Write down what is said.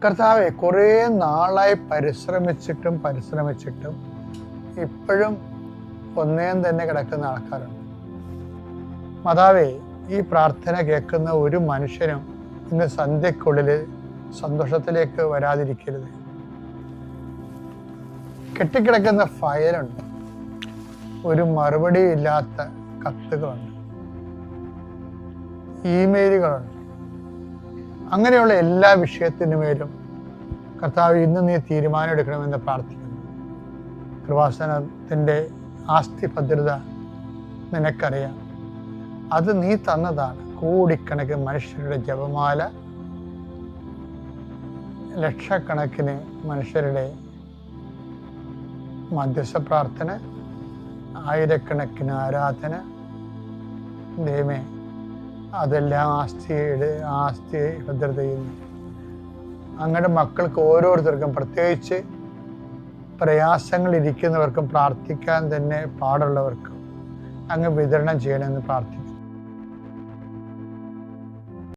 കർത്താവെ, കുറേ നാളായി പരിശ്രമിച്ചിട്ടും ഇപ്പോഴും ഒന്നേം തന്നെ കിടക്കുന്ന ആൾക്കാരുണ്ട്. മാതാവേ, ഈ പ്രാർത്ഥന കേൾക്കുന്ന ഒരു മനുഷ്യനും ഇന്ന് സന്ധ്യക്കുള്ളിൽ സന്തോഷത്തിലേക്ക് വരാതിരിക്കരുത്. കെട്ടിക്കിടക്കുന്ന ഫയലുണ്ട്, ഒരു മറുപടി ഇല്ലാത്ത കത്തുകളുണ്ട്, ഇമെയിലുകളുണ്ട്. അങ്ങനെയുള്ള എല്ലാ വിഷയത്തിനുമേലും കർത്താവ് ഇന്ന് നീ തീരുമാനം എടുക്കണമെന്ന് പ്രാർത്ഥിക്കുന്നു. കൃപാസനത്തിൻ്റെ ആസ്തി ഭദ്രത നിനക്കറിയാം. അത് നീ തന്നതാണ്. കോടിക്കണക്കിന് മനുഷ്യരുടെ ജപമാല, ലക്ഷക്കണക്കിന് മനുഷ്യരുടെ മധ്യസ്ഥ പ്രാർത്ഥന, ആയിരക്കണക്കിന് ആരാധന. ദൈവമേ, അതെല്ലാം ആസ്തി ഭദ്രതയിൽ അങ്ങയുടെ മക്കൾക്ക് ഓരോരുത്തർക്കും, പ്രത്യേകിച്ച് പ്രയാസങ്ങളിരിക്കുന്നവർക്കും പ്രാർത്ഥിക്കാൻ തന്നെ പാടുള്ളവർക്കും അങ്ങ് വിതരണം ചെയ്യണമെന്ന് പ്രാർത്ഥിക്കുന്നു.